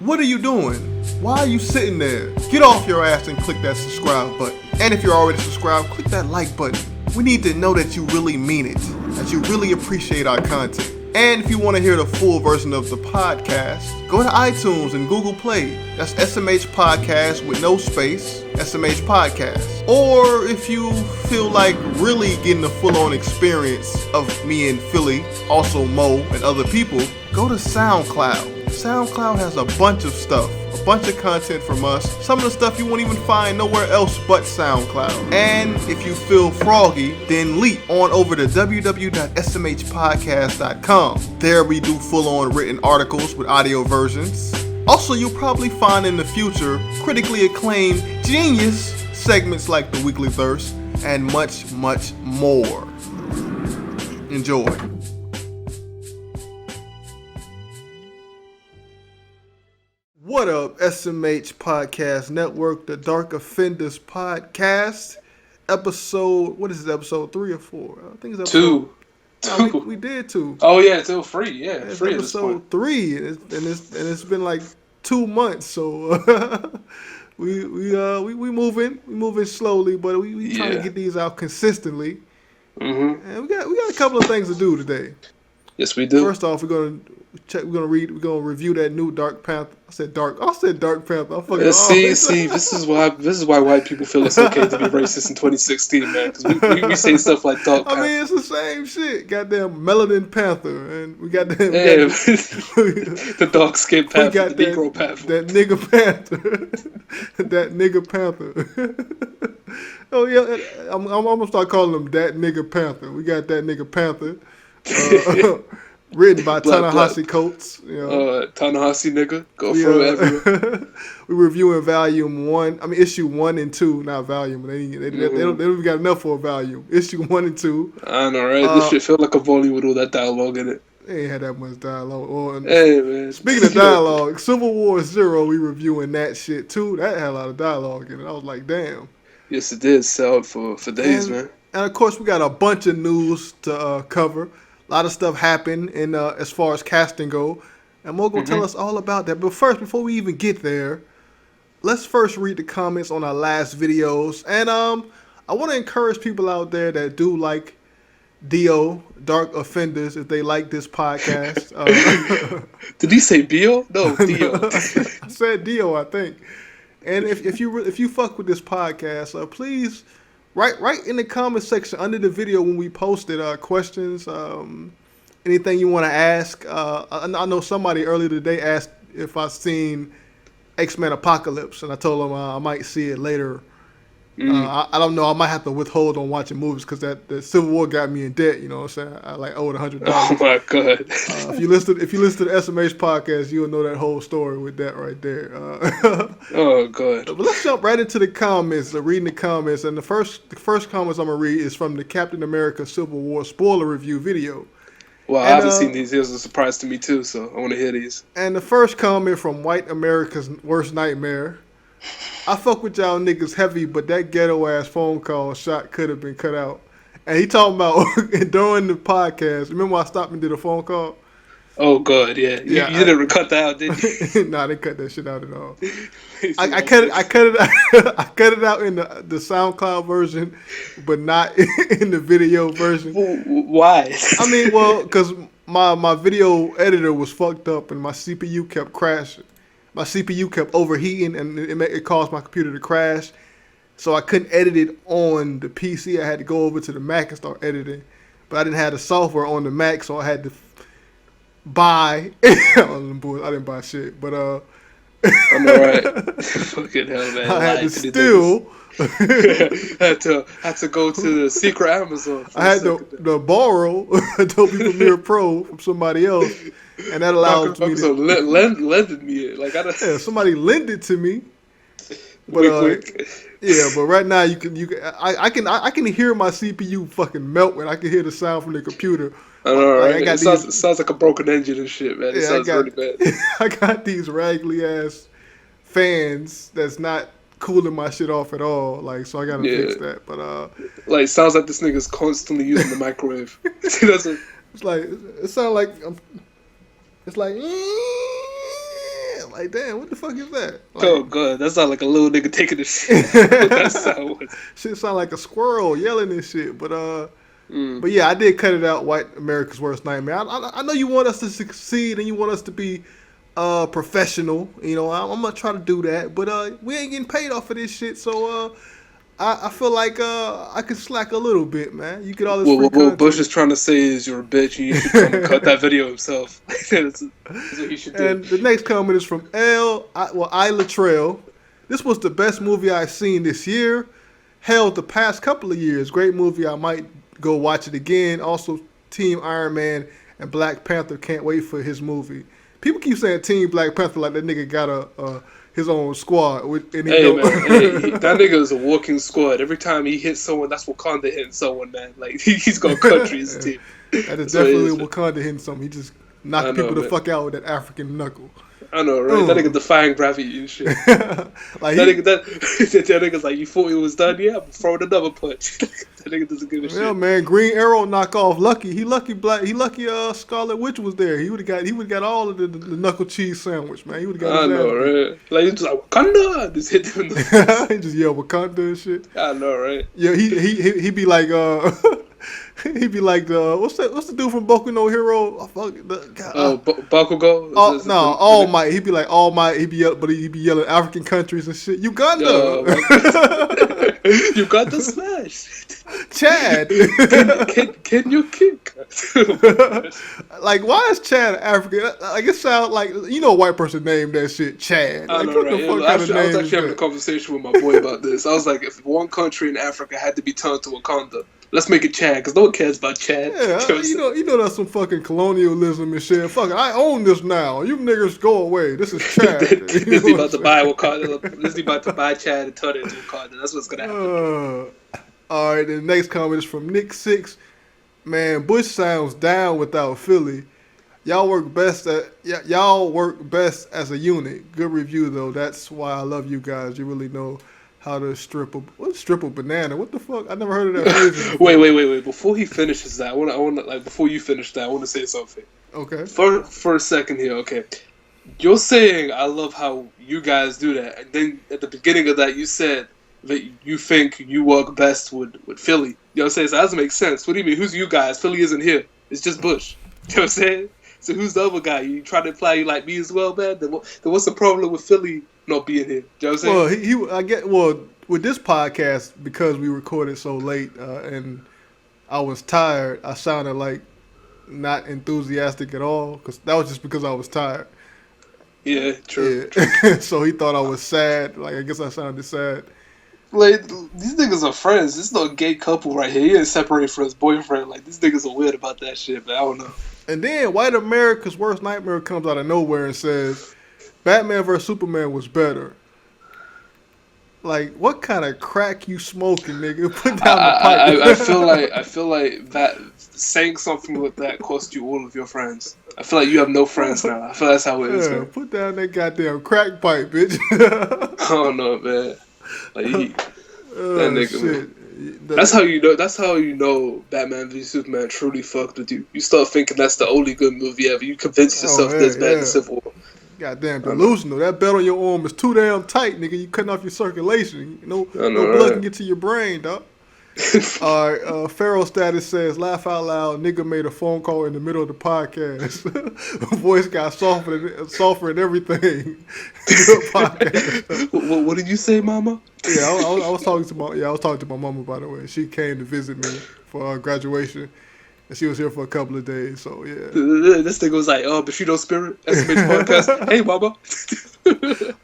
What are you doing? Why are you sitting there? Get off your ass and click that subscribe button. And if you're already subscribed, click that like button. We need to know that you really mean it, that you really appreciate our content. And if you want to hear the full version of the podcast, go to iTunes and Google Play. That's SMH Podcast with no space, SMH Podcast. Or if you feel like really getting the full-on experience of me in Philly, also Mo and other people, go to Soundcloud. Soundcloud has a bunch of stuff, a bunch of content from us. Some of the stuff you won't even find nowhere else but SoundCloud. And if you feel froggy, then leap on over to www.smhpodcast.com. There we do full-on written articles with audio versions. Also, you'll probably find in the future critically acclaimed genius segments like the Weekly Thirst and much, much more. Enjoy. What up, SMH Podcast Network, the Dark Offenders Podcast, episode, what is it, episode 3 or 4? I think it's episode 2. No, we did 2. Oh yeah, it's still free, yeah. It's free episode 3, and it's been like 2 months, so we moving slowly, but we trying to get these out consistently. Mm-hmm. And we got a couple of things to do today. Yes, we do. First off, we're gonna review that new Dark Panther. I said Dark Panther. See, this is why white people feel it's okay to be racist in 2016, man. Because we say stuff like Dark Panther. I mean, it's the same shit. Goddamn Melanin Panther, and we got that. The dark skinned Panther, the Negro Panther, that nigga Panther, that nigga Panther. Oh yeah, I'm gonna start calling him that nigga Panther. We got that nigga Panther. Written by Ta-Nehisi Coates. Ta-Nehisi nigga. Go for it everywhere. We're reviewing issue 1 and 2, not volume. They don't even got enough for a volume. Issue 1 and 2. I know, right? This shit felt like a volume with all that dialogue in it. They ain't had that much dialogue. Hey, man. Speaking of dialogue, Civil War 0, we reviewing that shit too. That had a lot of dialogue in it. I was like, damn. Yes, it did sell it for days, man. And of course, we got a bunch of news to cover. A lot of stuff happened in as far as casting go, and Mo gonna tell us all about that. But first, before we even get there, let's first read the comments on our last videos. And I want to encourage people out there that do like Dio, Dark Offenders, if they like this podcast. Did he say Dio? No, Dio. I said Dio, I think. And if you fuck with this podcast, please. Right in the comment section under the video when we posted questions, anything you want to ask. I know somebody earlier today asked if I've seen X-Men Apocalypse, and I told them I might see it later. I don't know. I might have to withhold on watching movies because the Civil War got me in debt. You know what I'm saying? I owed $100. Oh my god! If you listen to the SMH podcast, you'll know that whole story with that right there. Oh god! But let's jump right into the comments. Reading the comments, and the first comments I'm gonna read is from the Captain America Civil War spoiler review video. Well, I haven't seen these. It was a surprise to me too, so I want to hear these. And the first comment from White America's Worst Nightmare. I fuck with y'all niggas heavy, but that ghetto ass phone call shot could have been cut out. And he talking about during the podcast. Remember I stopped and did a phone call? Oh god, yeah. You didn't cut that out, did you? Nah, I didn't cut that shit out at all. I cut it out in the SoundCloud version, but not in the video version. Why? I mean, well, because my video editor was fucked up and my CPU kept crashing. My CPU kept overheating, and it caused my computer to crash. So I couldn't edit it on the PC. I had to go over to the Mac and start editing. But I didn't have the software on the Mac, so I had to buy. I didn't buy shit, but I'm alright. Fucking hell, man. I had to steal. had to go to the secret Amazon. I had to borrow Adobe Premiere Pro from somebody else. And that allows me to lended me it. Like somebody lent it to me. But but right now I can hear my CPU fucking melt when I can hear the sound from the computer. I know, right? It sounds like a broken engine and shit, man. It sounds really bad. I got these raggedy ass fans that's not cooling my shit off at all. Like, so I gotta fix that. But like, sounds like this nigga's constantly using the microwave. It's like it sounds like it's like like, damn, what the fuck is that? Like, Oh god, that sounds like a little nigga taking a shit. That's how it was. shit sound like a squirrel yelling and shit. But yeah, I did cut it out. White America's Worst Nightmare. I know you want us to succeed and you want us to be professional. You know, I'm gonna try to do that, but we ain't getting paid off of this shit. So I feel like I could slack a little bit, man. You get all this free What content. Bush is trying to say is you're a bitch and you should come and cut that video himself. That's what he should do. And the next comment is from Isla Trail. This was the best movie I've seen this year. Hell, the past couple of years. Great movie. I might go watch it again. Also, Team Iron Man and Black Panther. Can't wait for his movie. People keep saying Team Black Panther like that nigga got his own squad. Hey, man, that nigga is a walking squad. Every time he hits someone, that's Wakanda hitting someone, man. Like, he's got country as a team. That is definitely Wakanda hitting something. He just knocked people the fuck out with that African knuckle. I know, right? That nigga defying gravity and shit. Like that nigga's like, you thought it was done? Yeah, I'm throwing another punch. That nigga doesn't give a shit. Yeah, man. Green Arrow knock off Lucky. He lucky Scarlet Witch was there. He would have got all of the knuckle cheese sandwich, man. He would have got. I know, right? Like, he's just like Wakanda. Just hit them in the he just yell Wakanda and shit. I know, right? Yeah, he be like he'd be like what's the dude from Boku no Hero? Bakugo? Oh no, All Might. He'd be like All Might. He'd be yelling African countries and shit. Uganda. Uganda smash. Chad. Can you kick? Like, why is Chad African? Like, it sounds like, you know, a white person named that shit Chad. I like, know, right? I was actually having a conversation with my boy about this. I was like, if one country in Africa had to be turned to Wakanda, let's make it Chad, because no one cares about Chad. Yeah, you know that's some fucking colonialism and shit. Fuck it, I own this now. You niggas go away. This is Chad. Disney about to buy Wakanda. Disney about to buy Chad and turn it into Wakanda. That's what's gonna happen. All right, the next comment is from Nick 6. Man, Bush sounds down without Philly. Y'all work best as a unit. Good review though. That's why I love you guys. You really know how to strip a banana. What the fuck? I never heard of that phrase. Wait. Before he finishes that, I want to before you finish that, I want to say something. Okay. For a second here, okay. You're saying I love how you guys do that, and then at the beginning of that you said that you think you work best with Philly. You know what I'm saying? So that doesn't make sense. What do you mean? Who's you guys? Philly isn't here. It's just Bush. You know what I'm saying? So who's the other guy? You trying to imply you like me as well, man? Then what's the problem with Philly not being here? You know what I'm saying? Well, with this podcast, because we recorded so late and I was tired, I sounded like not enthusiastic at all. Cause that was just because I was tired. Yeah, true. Yeah. So he thought I was sad. Like, I guess I sounded sad. Like, these niggas are friends. This is no gay couple right here. He didn't separate from his boyfriend. Like, these niggas are weird about that shit, but I don't know. And then White America's Worst Nightmare comes out of nowhere and says, Batman vs. Superman was better. Like, what kind of crack you smoking, nigga? Put down the pipe. I feel like that saying something like that cost you all of your friends. I feel like you have no friends now. I feel that's how it is, man. Put down that goddamn crack pipe, bitch. I don't know, man. Like that nigga, shit. Man. That's how you know. That's how you know Batman v Superman truly fucked with you. You start thinking that's the only good movie ever. You convince yourself that's bad in Civil War. Goddamn delusional. That belt on your arm is too damn tight, nigga. You cutting off your circulation. No blood can get to your brain, dog. All right, Pharaoh status says, laugh out loud, nigga made a phone call in the middle of the podcast. Voice got softer and everything. What did you say, mama? Yeah, I was talking to my mama, by the way. She came to visit me for graduation. And she was here for a couple of days, so yeah. This thing was like, Bushido Spirit, SMH Podcast. Hey, mama.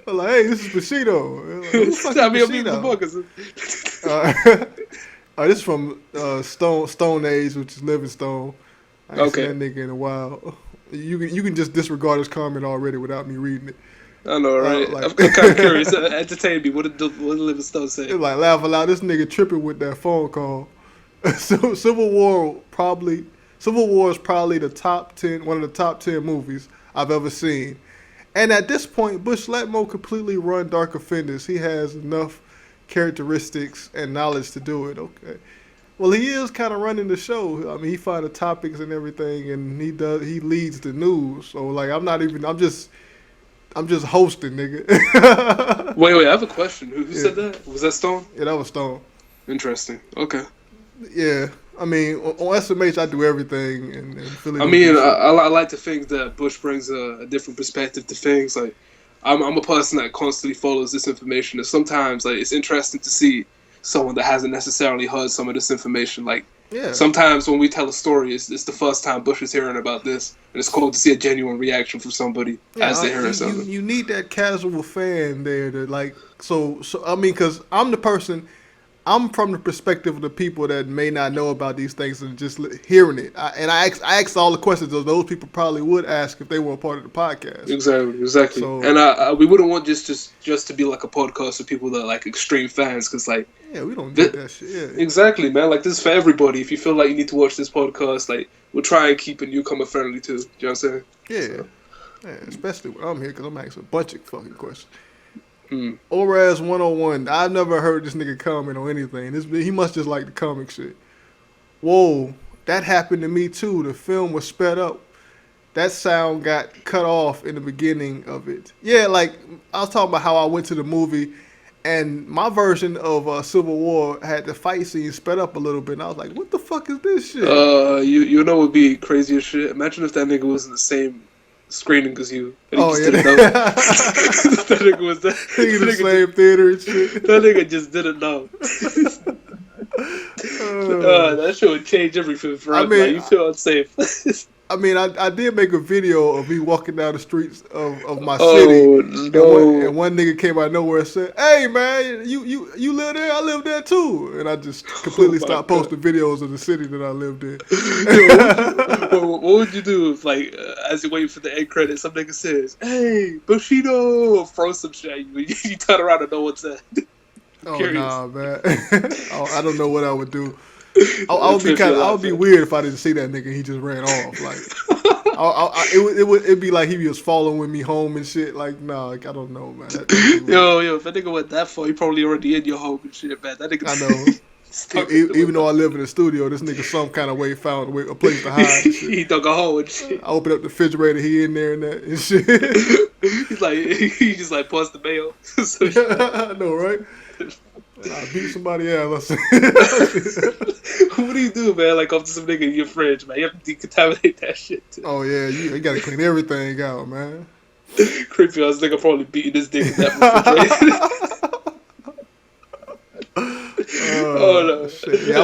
I'm like, hey, this is Bushido. This is from Stone Age, which is Livingstone. I ain't seen that nigga in a while. You can just disregard his comment already without me reading it. I know, right? I'm kind of curious. Entertain me. What did Livingstone say? It's like, laugh aloud. This nigga tripping with that phone call. Civil War is probably the top 10, one of the top 10 movies I've ever seen. And at this point, Bush Letmo completely run Dark Offenders. He has enough characteristics and knowledge to do it. Okay. Well, he is kind of running the show. I mean, he finds the topics and everything, and he leads the news. So, like, I'm I'm just hosting, nigga. Wait, I have a question. Who said that? Was that Stone? Yeah, that was Stone. Interesting. Okay. Yeah, I mean, on SMH, I do everything, and Philly. I mean, I like to think that Bush brings a different perspective to things. Like, I'm a person that constantly follows this information, and sometimes like it's interesting to see someone that hasn't necessarily heard some of this information. Like, sometimes when we tell a story, it's the first time Bush is hearing about this, and it's cool to see a genuine reaction from somebody as they hear something. You need that casual fan there to like. So I mean, because I'm the person. I'm from the perspective of the people that may not know about these things and just hearing it. I asked all the questions that those people probably would ask if they were a part of the podcast. Exactly. So, and we wouldn't want just to be like a podcast of people that are like extreme fans, because like we don't get that shit. Yeah. Exactly, man. Like, this is for everybody. If you feel like you need to watch this podcast, like, we'll try and keep it newcomer friendly too. You know what I'm saying? Yeah. So. Yeah, especially when I'm here, because I'm asking a bunch of fucking questions. Oraz 101. I've never heard this nigga comment on anything. He must just like the comic shit. Whoa, that happened to me too. The film was sped up. That sound got cut off in the beginning of it. Yeah, like I was talking about how I went to the movie, and my version of Civil War had the fight scene sped up a little bit, and I was like, "What the fuck is this shit?" You know what would be crazy as shit? Imagine if that nigga was in the same screening as you. And he That nigga was that. In the same theater and shit. That nigga just didn't know. That shit would change everything for us. Like, you feel unsafe. I mean, I did make a video of me walking down the streets of my city, and one nigga came out of nowhere and said, "Hey man, you live there? I live there too." And I just completely stopped posting videos of the city that I lived in. What would you do if, like, as you wait for the end credits, some nigga says, "Hey, Bushido," or throw some shit at you, you turn around and no one's there? Nah, man. I don't know what I would do. I would be weird if I didn't see that nigga and he just ran off. Like, it'd be like he was following me home and shit. Like, nah, like, I don't know, man. Yo, if that nigga went that far, he probably already in your home and shit, man. That nigga. I know. Even though I live in the studio, this nigga some kind of way found a place to hide. And shit. He dug a hole and shit. I opened up the refrigerator, he in there and that and shit. He's like, he just like paused the mail. I know, right? I beat somebody else. What do you do, man? Like, after some nigga in your fridge, man, you have to decontaminate that shit too. Oh yeah, you gotta clean everything out, man. Creepy ass nigga probably beating this dick in that refrigerator. Oh no! Shit. Yeah,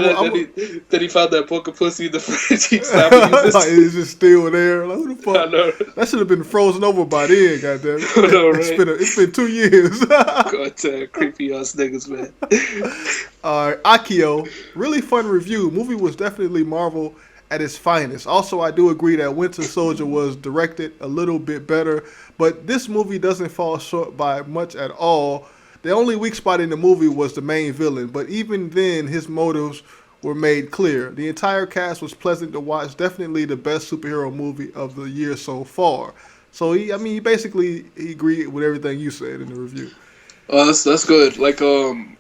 then he found that poker pussy in the fridge. He like, it's just still there. Like, who the fuck? I know. That should have been frozen over by then. Goddamn it! I know, right? It's been 2 years. God damn, creepy ass niggas, man. Akio, really fun review. Movie was definitely Marvel at its finest. Also, I do agree that Winter Soldier was directed a little bit better, but this movie doesn't fall short by much at all. The only weak spot in the movie was the main villain, but even then, his motives were made clear. The entire cast was pleasant to watch. Definitely the best superhero movie of the year so far. So he agreed with everything you said in the review. That's good. Like something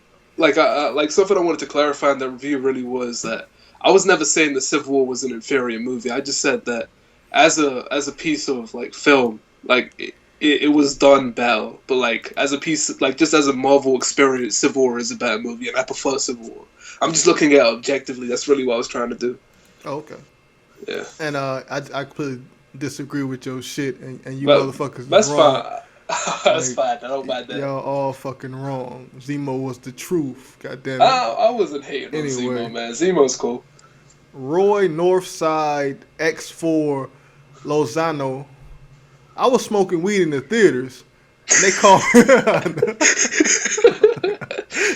I wanted to clarify in the review really was that I was never saying the Civil War was an inferior movie. I just said that as a piece of like film, like. It was done better, but like as a piece, like just as a Marvel experience, Civil War is a better movie, and I prefer Civil War. I'm just looking at it objectively. That's really what I was trying to do. Oh, okay. Yeah. And I completely disagree with your shit, and you motherfuckers. That's wrong. Fine. That's fine. I don't mind that. Y'all all fucking wrong. Zemo was the truth. Goddamn it. I wasn't hating on Zemo, man. Zemo's cool. Roy Northside X4 Lozano. I was smoking weed in the theaters, and they called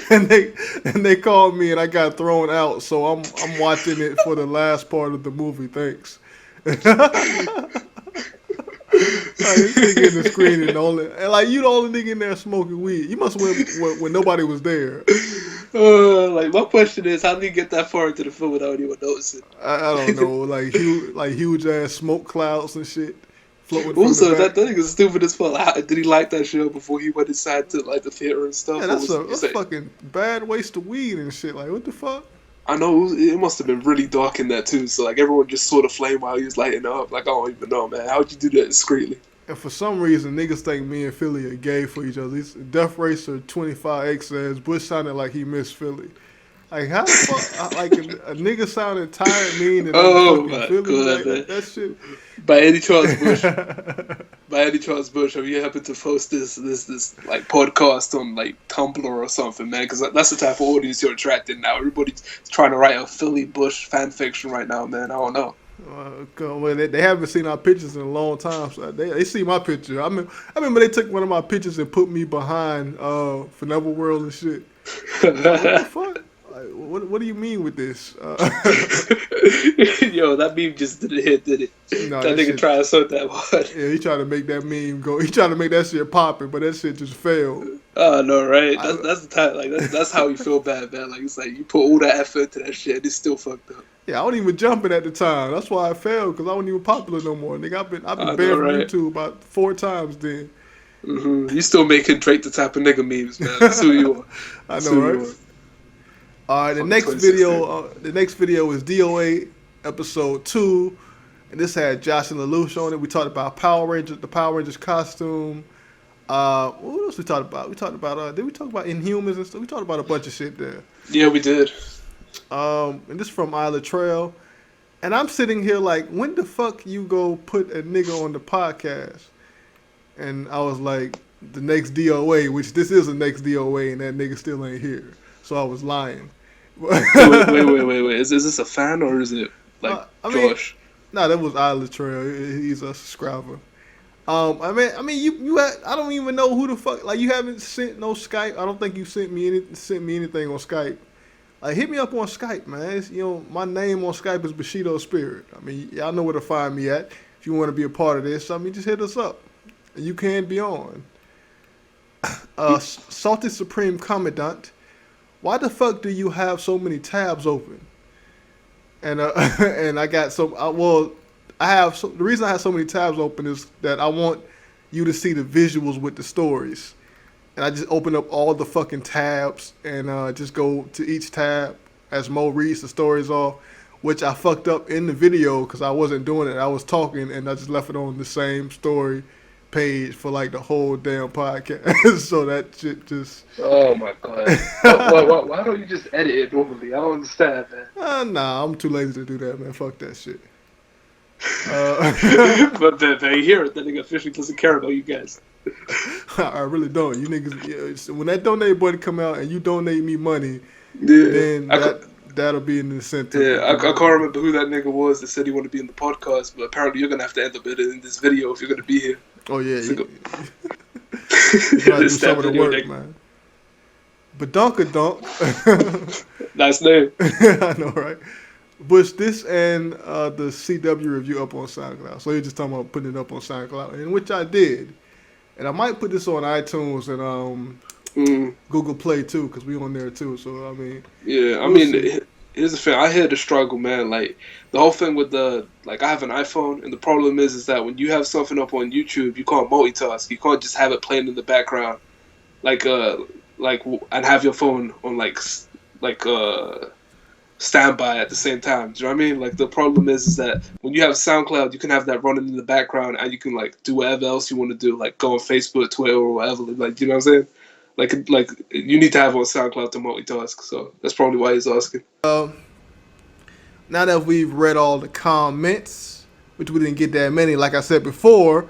and they called me, and I got thrown out. So I'm watching it for the last part of the movie. Thanks. Like, this nigga in the screen and you the only nigga in there smoking weed. You must have when nobody was there. Like, my question is, how did you get that far into the film without anyone noticing? I don't know, like huge ass smoke clouds and shit. Also, that nigga's stupid as fuck. Did he light that shit before he went inside to like the theater and stuff? Yeah, that's a fucking bad waste of weed and shit. Like, what the fuck? I know, it must have been really dark in that too. So like everyone just saw the flame while he was lighting up. Like, I don't even know, man. How would you do that discreetly? And for some reason, niggas think me and Philly are gay for each other. Death Racer 25X says Bush sounded like he missed Philly. Like, how the fuck, like, a nigga sounded tired, mean, and I'm fucking Philly? God, Like, that shit. By any chance, Bush, have you happened to post this like podcast on like Tumblr or something, man? Because that's the type of audience you're attracting now. Everybody's trying to write a Philly Bush fan fiction right now, man. I don't know. Well, they haven't seen our pictures in a long time, so they see my picture. I remember they took one of my pictures and put me behind Forever World and shit. What the fuck? Like, what do you mean with this? Yo, that meme just didn't hit, did it? No, that nigga tried so that hard. Yeah, he tried to make that meme go. He tried to make that shit popping, but that shit just failed. Oh no, right? That's the time. Like that's how you feel bad, man. Like it's like you put all that effort into that shit, and it's still fucked up. Yeah, I wasn't even jumping at the time. That's why I failed, because I wasn't even popular no more. Nigga, I've been banned from YouTube about 4 times then. Mm-hmm. You still making Drake the type of nigga memes, man. That's who you are. I know, right? All right, the next video is DOA episode 2, and this had Josh and Lelouch on it. We talked about the Power Rangers costume. What else we talked about? We talked about did we talk about Inhumans and stuff? We talked about a bunch of shit there. Yeah, we did. And this is from Isla Trail, and I'm sitting here like, when the fuck you go put a nigga on the podcast? And I was like, the next DOA, which this is the next DOA, and that nigga still ain't here. So I was lying. wait. Is this a fan or is it like Josh? No, that was Isla Trail. He's a subscriber. I mean, I don't even know who the fuck. Like, you haven't sent no Skype. I don't think you sent me anything on Skype. Like, hit me up on Skype, man. It's, my name on Skype is Bushido Spirit. I mean, y'all know where to find me at. If you want to be a part of this, I mean, just hit us up. And you can be on. Salted Supreme Commandant. Why the fuck do you have so many tabs open? And and I got the reason I have so many tabs open is that I want you to see the visuals with the stories. And I just open up all the fucking tabs and just go to each tab as Mo reads the stories off, which I fucked up in the video because I wasn't doing it. I was talking and I just left it on the same story page for like the whole damn podcast. So that shit just... Oh my god. Why don't you just edit it normally? I don't understand, man. Nah, I'm too lazy to do that, man. Fuck that shit. But they hear it, that nigga officially doesn't care about you guys. I really don't. You niggas, when that donate button come out and you donate me money, then that'll be an incentive. Yeah, I can't remember who that nigga was that said he wanted to be in the podcast, but apparently you're gonna have to end up in this video if you're gonna be here. Oh yeah, you gotta do some of the work, man. But Dunk. Nice name. I know, right? Bush, this and the CW review up on SoundCloud. So you're just talking about putting it up on SoundCloud, and which I did. And I might put this on iTunes and Google Play too, because we on there too. So I mean, yeah, here's the thing. I hear the struggle, man. Like the whole thing with I have an iPhone, and the problem is that when you have something up on YouTube, you can't multitask. You can't just have it playing in the background, and have your phone on standby at the same time. Do you know what I mean? Like the problem is that when you have SoundCloud, you can have that running in the background and you can do whatever else you want to do, like go on Facebook, Twitter, or whatever. Like, you know what I'm saying? Like you need to have on SoundCloud to multitask. So that's probably why he's asking. Now that we've read all the comments, which we didn't get that many, like I said before,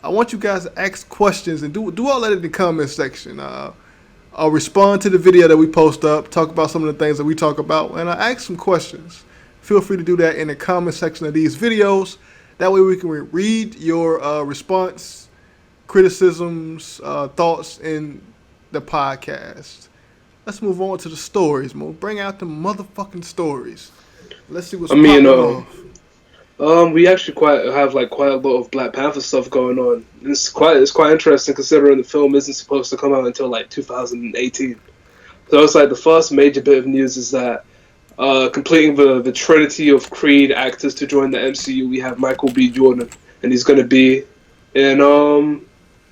I want you guys to ask questions and do all that in the comment section. I'll respond to the video that we post up, talk about some of the things that we talk about, and I'll ask some questions. Feel free to do that in the comment section of these videos. That way we can read your response, criticisms, thoughts in the podcast. Let's move on to the stories, Mo. Bring out the motherfucking stories. Let's see what's popping off. We actually quite a lot of Black Panther stuff going on. It's quite interesting considering the film isn't supposed to come out until 2018. So it's the first major bit of news is that completing the trinity of Creed actors to join the MCU, we have Michael B. Jordan, and he's going to be in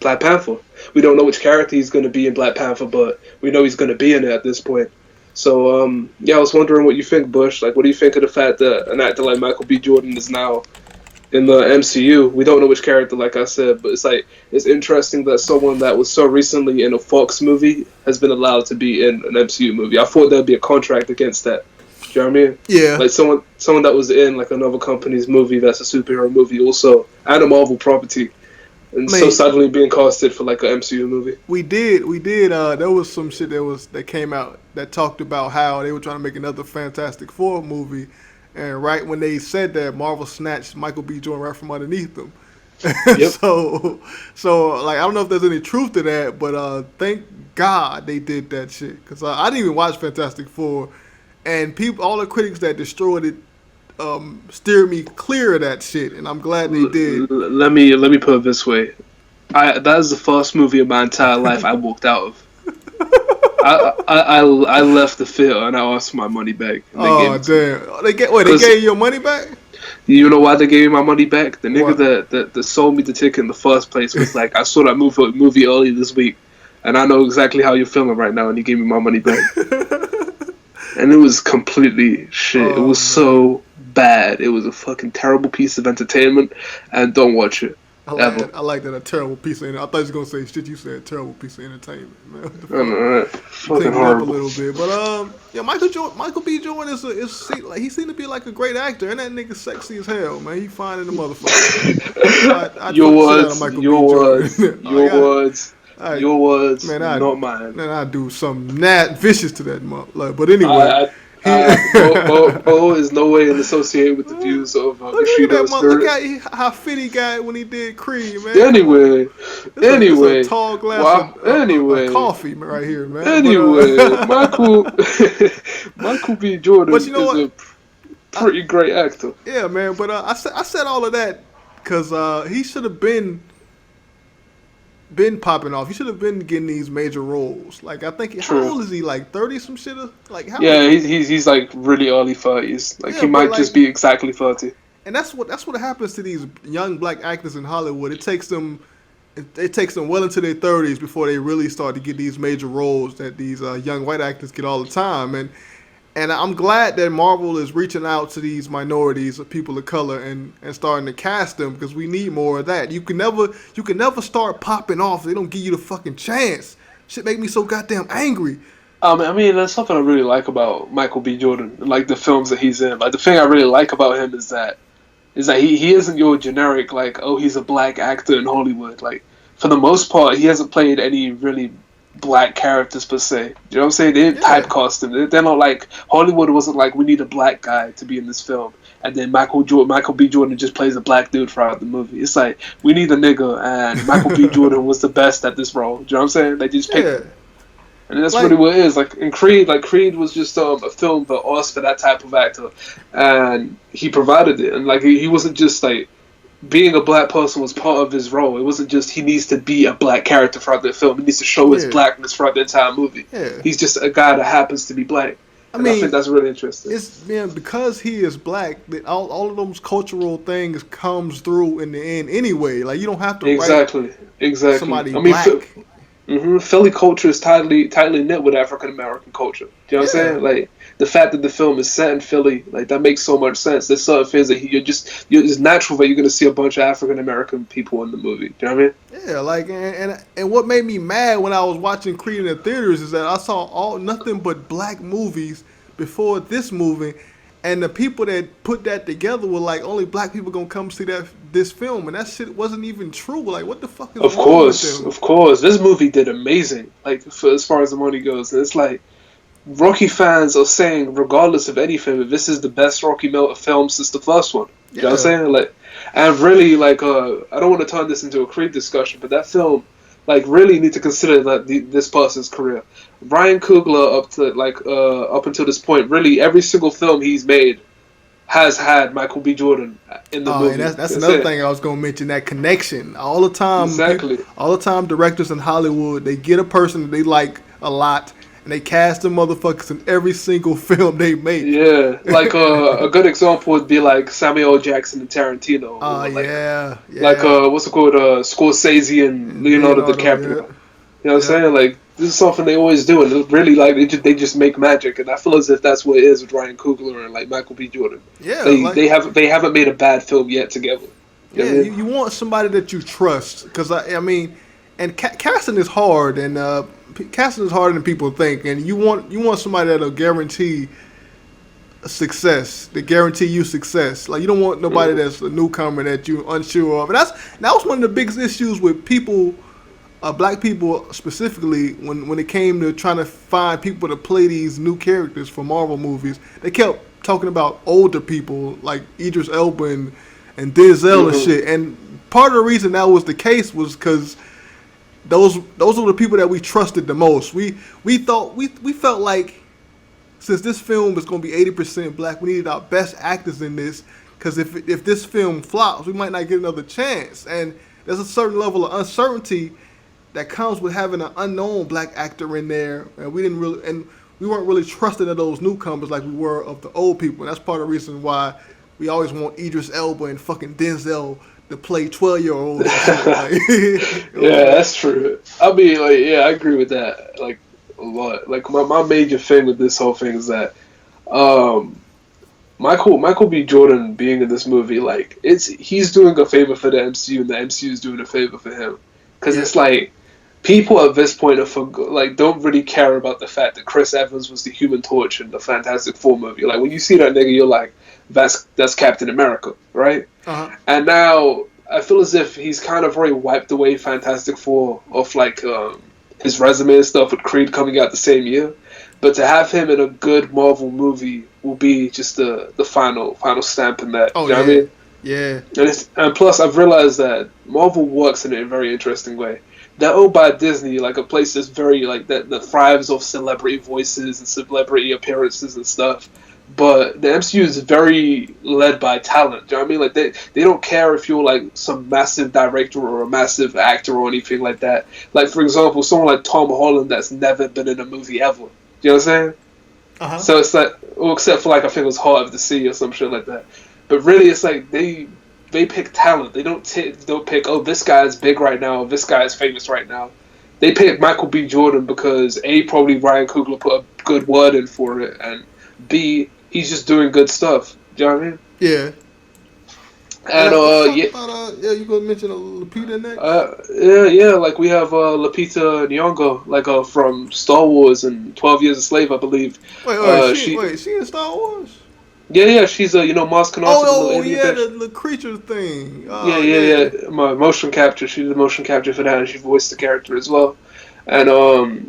Black Panther. We don't know which character he's going to be in Black Panther, but we know he's going to be in it at this point. So, I was wondering what you think, Bush. What do you think of the fact that an actor like Michael B. Jordan is now in the MCU. We don't know which character, like I said, but it's like it's interesting that someone that was so recently in a Fox movie has been allowed to be in an MCU movie. I thought there'd be a contract against that. Do you know what I mean? Yeah. Like someone that was in like another company's movie that's a superhero movie also, and a Marvel property, and so suddenly being casted for like an MCU movie. We did. There was some shit that came out that talked about how they were trying to make another Fantastic Four movie, and right when they said that, Marvel snatched Michael B. Jordan right from underneath them. Yep. so like I don't know if there's any truth to that, but thank God they did that shit, because I didn't even watch Fantastic Four, and all the critics that destroyed it steered me clear of that shit, and I'm glad they did. Let me put it this way. That is the first movie of my entire life I walked out of. I left the theater and I asked for my money back. Oh damn! They gave you your money back? You know why they gave me my money back? The nigga that sold me the ticket in the first place was like, I saw that movie early this week, and I know exactly how you're feeling right now, and he gave me my money back. And it was completely shit. It was so bad. It was a fucking terrible piece of entertainment, and don't watch it. I like that, a terrible piece of entertainment. I thought you was going to say shit you said, terrible piece of entertainment, man. What the fuck? I know, right? Fucking horrible. Up a little bit. But, yeah, Michael B. Jordan he seemed to be like a great actor, and that nigga sexy as hell, man. He fine in the motherfucker. Your words, man, not mine. Man, I do something vicious to that motherfucker. But anyway. Bo is no way associated with the views of look at how fit he got when he did Creed, man. Anyway, a tall glass of coffee right here, man. Anyway, Michael B. Jordan is a pretty great actor. Yeah, man. But I said all of that because he should have been popping off. He should have been getting these major roles. Like I think, how old is he? Like 30 some shit? Like how? Yeah, he's like really early 30s. Like he might just be exactly 30. And that's what happens to these young black actors in Hollywood. It takes them well into their 30s before they really start to get these major roles that these young white actors get all the time. And I'm glad that Marvel is reaching out to these minorities of people of color and starting to cast them, because we need more of that. You can never start popping off if they don't give you the fucking chance. Shit make me so goddamn angry. I mean, that's something I really like about Michael B. Jordan, like the films that he's in. Like the thing I really like about him is that he isn't your generic like, oh, he's a black actor in Hollywood. Like for the most part, he hasn't played any really black characters per se. You know what I'm saying? They didn't typecast him. They're not like, Hollywood wasn't like, we need a black guy to be in this film, and then Michael B. Jordan just plays a black dude throughout the movie. It's like, we need a nigga, and Michael B. Jordan was the best at this role. Do you know what I'm saying? They just picked him. And that's really what it is. Like in Creed, Creed was just a film that asked for that type of actor, and he provided it. And like he wasn't just like, being a black person was part of his role. It wasn't just he needs to be a black character throughout the film. He needs to show his blackness throughout the entire movie. Yeah. He's just a guy that happens to be black. I think that's really interesting. It's because he is black that all of those cultural things comes through in the end anyway. Like you don't have to write somebody black. Philly culture is tightly knit with African American culture. Do you know what I'm saying? Like the fact that the film is set in Philly, like that makes so much sense. There's certain things that it's natural that you're gonna see a bunch of African American people in the movie. Do you know what I mean? Yeah, like and what made me mad when I was watching Creed in the theaters is that I saw nothing but black movies before this movie. And the people that put that together were like, only black people gonna come see this film, and that shit wasn't even true. Like, what the fuck is wrong with them? Of course, this movie did amazing. Like, as far as the money goes, and it's like Rocky fans are saying, regardless of anything, that this is the best Rocky film since the first one. You know what I'm saying? Like, and really, like, I don't want to turn this into a Creed discussion, but that film, like, really need to consider that this person's career. Ryan Coogler up until this point, really every single film he's made has had Michael B. Jordan in the movie. And that's another thing I was gonna mention, that connection. All the time directors in Hollywood, they get a person that they like a lot and they cast them motherfuckers in every single film they make. Yeah, like a good example would be like Samuel L. Jackson and Tarantino. Like what's it called? Scorsese and Leonardo DiCaprio. You know what I'm saying? Like, this is something they always do, and really, like, they just make magic, and I feel as if that's what it is with Ryan Coogler and like Michael B. Jordan. Yeah, they haven't made a bad film yet together. You know Yeah, what I mean? you want somebody that you trust, because I mean, and casting is hard, and casting is harder than people think, and you want somebody that'll guarantee success, to guarantee you success. Like you don't want nobody that's a newcomer that you unsure of, and that was one of the biggest issues with people, black people specifically, when it came to trying to find people to play these new characters for Marvel movies. They kept talking about older people like Idris Elba and Denzel and shit. And part of the reason that was the case was because those were the people that we trusted the most. We felt like, since this film is going to be 80% black, we needed our best actors in this, because if this film flops, we might not get another chance. And there's a certain level of uncertainty that comes with having an unknown black actor in there, and we weren't really trusting of those newcomers like we were of the old people. And that's part of the reason why we always want Idris Elba and fucking Denzel to play 12-year-olds. Yeah, that's true. I mean, like, yeah, I agree with that. Like a lot. Like my major thing with this whole thing is that Michael B. Jordan being in this movie, like he's doing a favor for the MCU, and the MCU is doing a favor for him, because it's like people at this point don't really care about the fact that Chris Evans was the Human Torch in the Fantastic Four movie. Like when you see that nigga, you're like, that's Captain America, right? Uh-huh. And now I feel as if he's kind of already wiped away Fantastic Four off like his resume and stuff, with Creed coming out the same year. But to have him in a good Marvel movie will be just the final stamp in that. Oh, you know what I mean? Yeah. And plus, I've realized that Marvel works in a very interesting way. They're owned by Disney, like a place that's very like that thrives off celebrity voices and celebrity appearances and stuff. But the MCU is very led by talent. Do you know what I mean? Like they don't care if you're like some massive director or a massive actor or anything like that. Like for example, someone like Tom Holland that's never been in a movie ever. Do you know what I'm saying? Uh-huh. So it's like, well, except for like I think it was Heart of the Sea or some shit like that. But really, it's like they pick talent. They don't pick, oh, this guy's big right now, this guy's famous right now. They pick Michael B. Jordan because A, probably Ryan Coogler put a good word in for it, and B, he's just doing good stuff. Do you know what I mean? Yeah. And you gonna mention Lupita next? Yeah, like we have Lupita Nyong'o, like from Star Wars and 12 Years a Slave, I believe. She in Star Wars? Yeah, she's Maz Kanata. The creature thing. Yeah. Motion capture. She did the motion capture for that, and she voiced the character as well. And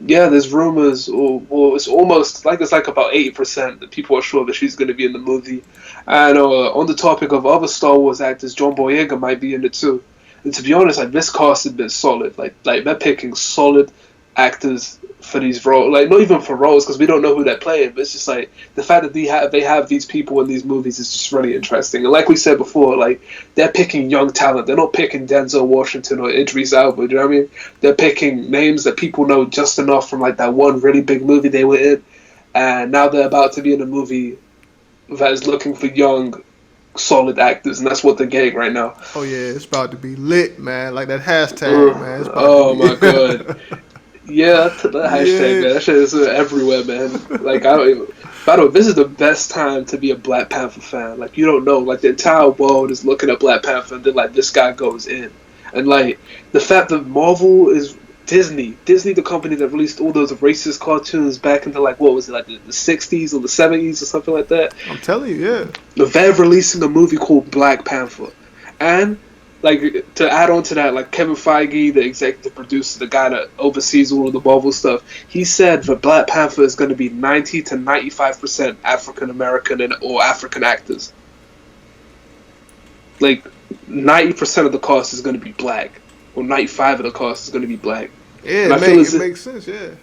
there's rumors. It's almost like it's like about 80% that people are sure that she's going to be in the movie. And on the topic of other Star Wars actors, John Boyega might be in it too. And to be honest, like this cast has been solid. Like they're picking solid actors for these roles, like not even for roles because we don't know who they're playing, but it's just like the fact that they have these people in these movies is just really interesting. And like we said before, like they're picking young talent. They're not picking Denzel Washington or Idris Elba. Do you know what I mean? They're picking names that people know just enough from like that one really big movie they were in, and now they're about to be in a movie that is looking for young, solid actors, and that's what they're getting right now. Oh yeah, it's about to be lit, man. Like that hashtag, man. My god. Yeah, that hashtag, man. That shit is everywhere, man. Like, by the way, this is the best time to be a Black Panther fan. Like, you don't know. Like, the entire world is looking at Black Panther, and then, like, this guy goes in. And, like, the fact that Marvel is Disney, the company that released all those racist cartoons back into, like, what was it, like, the 60s or the 70s or something like that? I'm telling you, yeah. They're releasing a movie called Black Panther. And like, to add on to that, like, Kevin Feige, the executive producer, the guy that oversees all of the Marvel stuff, he said that Black Panther is going to be 90 to 95% African-American or African actors. Like, 90% of the cast is going to be black. Or 95% of the cast is going to be black. Yeah, it makes sense, yeah.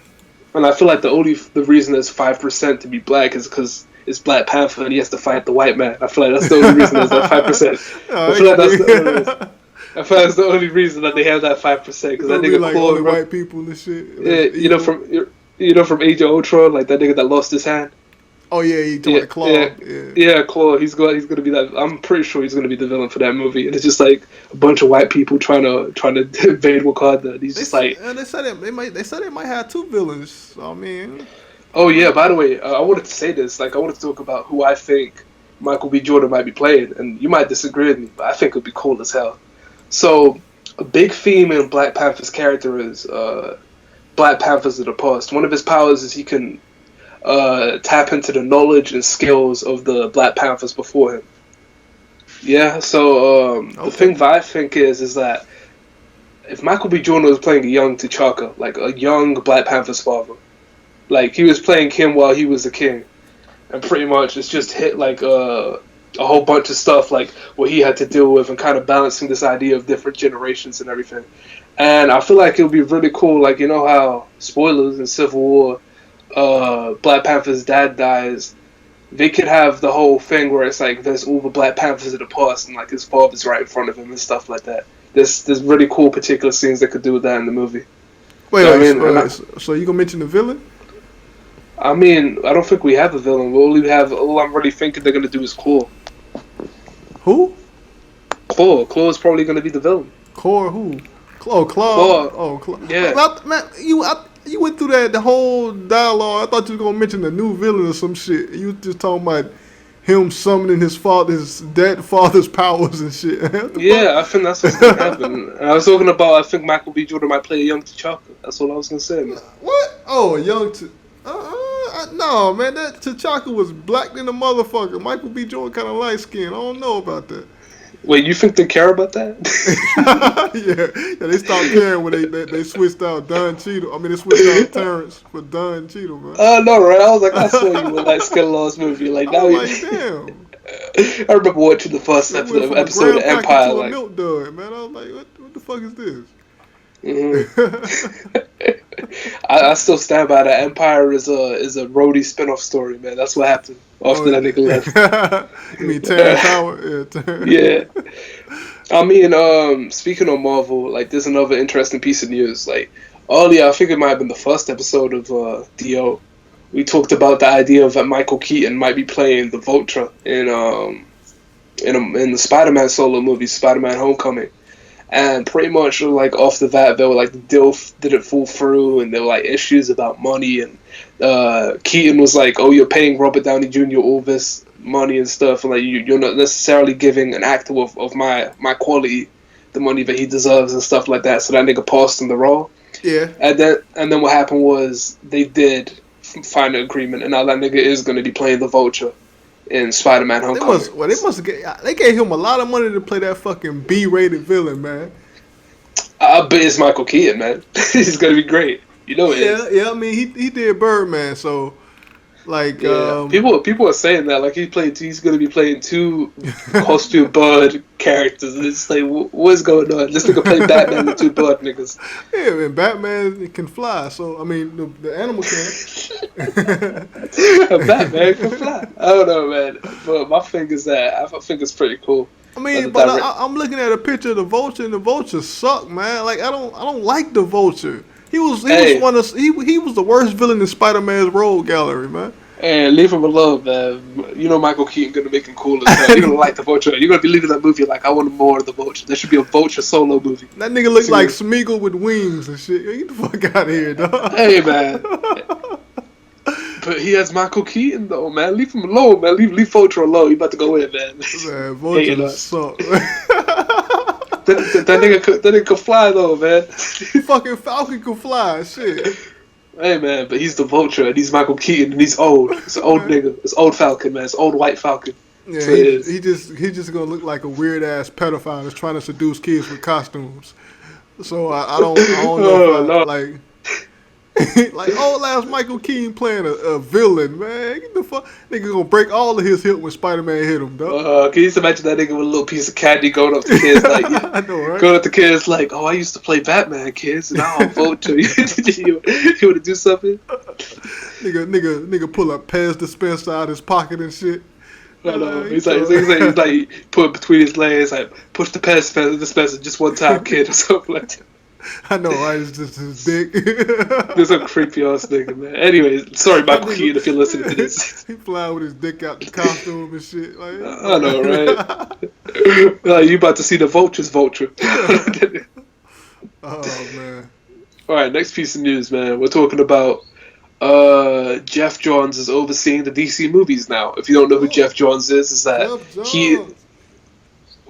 And I feel like the reason there's 5% to be black is because it's Black Panther and he has to fight the white man. I feel like that's the only reason there's that 5%. I feel like that's the only reason that they have that 5%, because that nigga like only white people and shit. Yeah, from Age of Ultron, like that nigga that lost his hand. Oh yeah, he took the claw. Yeah, Claw. He's gonna be that. I'm pretty sure he's gonna be the villain for that movie. And it's just like a bunch of white people trying to invade Wakanda. And he's just like. And they said they might have two villains. So, I mean. Oh yeah. By the way, I wanted to say this. Like, I wanted to talk about who I think Michael B. Jordan might be playing, and you might disagree with me, but I think it would be cool as hell. So, a big theme in Black Panther's character is Black Panthers of the past. One of his powers is he can tap into the knowledge and skills of the Black Panthers before him. Yeah, so the thing that I think is that if Michael B. Jordan was playing a young T'Chaka, like a young Black Panther's father, like he was playing him while he was a king, and pretty much it's just hit like a whole bunch of stuff like what he had to deal with and kind of balancing this idea of different generations and everything. And I feel like it would be really cool, like, you know how, spoilers, in Civil War, Black Panther's dad dies. They could have the whole thing where it's like there's all the Black Panthers of the past and like his father's right in front of him and stuff like that. There's really cool particular scenes that could do with that in the movie. So you gonna mention the villain? I mean, I don't think we have a villain. We only have, all I'm really thinking they're gonna do is Claw. Who? Claw. Claw is probably gonna be the villain. Claw who? Claw. Oh, Claw. Yeah. Man, you went through the whole dialogue. I thought you were gonna mention the new villain or some shit. You were just talking about him summoning his dead father's powers and shit. Yeah, I think that's what's gonna happen. And I was talking about, I think Michael B. Jordan might play a young T'Chaka. That's what I was gonna say, man. What? Oh, a young no, man, that T'Chaka was black than a motherfucker. Michael B. Jordan kind of light skinned. I don't know about that. Wait, you think they care about that? yeah, they stopped caring when they switched out Don Cheadle. I mean, they switched out Terrence for Don Cheadle, man. Oh, no, right? I was like, I saw you in that Skin Lost movie. Like, now damn. I remember watching the first episode of Empire. To like, a milk dud, man. I was like, what the fuck is this? Mm-hmm. I still stand by that. Empire is a Rhodey spinoff story, man. That's what happened after that nigga left. You mean Terrence Howard? Yeah. I mean, speaking of Marvel, like, there's another interesting piece of news. Like, earlier, I think it might have been the first episode of D.O. We talked about the idea that Michael Keaton might be playing the Vulture in the Spider-Man solo movie, Spider-Man: Homecoming. And pretty much, like, off the bat, they were like, the deal didn't fall through, and there were, like, issues about money, and Keaton was like, oh, you're paying Robert Downey Jr. all this money and stuff, and, like, you're not necessarily giving an actor of my quality the money that he deserves and stuff like that, so that nigga passed him the role. Yeah. And then what happened was, they did find an agreement, and now that nigga is going to be playing the Vulture in Spider-Man: Homecoming. They gave him a lot of money to play that fucking B-rated villain, man. I bet it's Michael Keaton, man. He's gonna be great. You know it is. Yeah. I mean, he did Birdman, so like people are saying that like he's gonna be playing two costume bird characters. And it's like, what's going on? This nigga play Batman with two bird niggas. Yeah, and Batman can fly, so I mean the animal can. Batman can fly. I don't know, man. But my thing is that I think it's pretty cool. I mean, but I'm looking at a picture of the Vulture, and the Vulture suck, man. Like I don't like the Vulture. He was the worst villain in Spider-Man's Rogue Gallery, man. And leave him alone, man. You know Michael Keaton gonna make him cool as hell. You're gonna like the Vulture. You're gonna be leaving that movie like, I want more of the Vulture. There should be a Vulture solo movie. That nigga looks like Smeagol with wings and shit. Get the fuck out of here, dog. Hey, man. But he has Michael Keaton, though, man. Leave him alone, man. Leave Vulture alone. You about to go in, man. Man, Vulture suck. That nigga could fly, though, man. Fucking Falcon can fly, shit. Hey, man, but he's the Vulture, and he's Michael Keaton, and he's old. It's an old nigga. It's old Falcon, man. It's old white Falcon. Yeah, he just gonna look like a weird ass pedophile that's trying to seduce kids with costumes. So I don't know like like old ass Michael Keaton playing a villain, man. Get the fuck, nigga gonna break all of his hip when Spider-Man hit him, dog. Can you just imagine that nigga with a little piece of candy going up to kids like, I know, right? Going up to kids like, oh, I used to play Batman, kids, and now I'm Vulture. You want to do something? Nigga pull a Pez dispenser out his pocket and shit. I know. He's like put it between his legs, like push the Pez dispenser just one time, kid, or something like that. I know, right? It's just his dick. There's a creepy ass nigga, man. Anyways, sorry, Michael Keaton, if you're listening to this. He flying with his dick out the costume and shit. Like, I know, right? Like, you about to see the Vulture's Vulture. Oh, man. Alright, next piece of news, man. We're talking about Geoff Johns is overseeing the DC movies now. If you don't know who Geoff Johns is that he,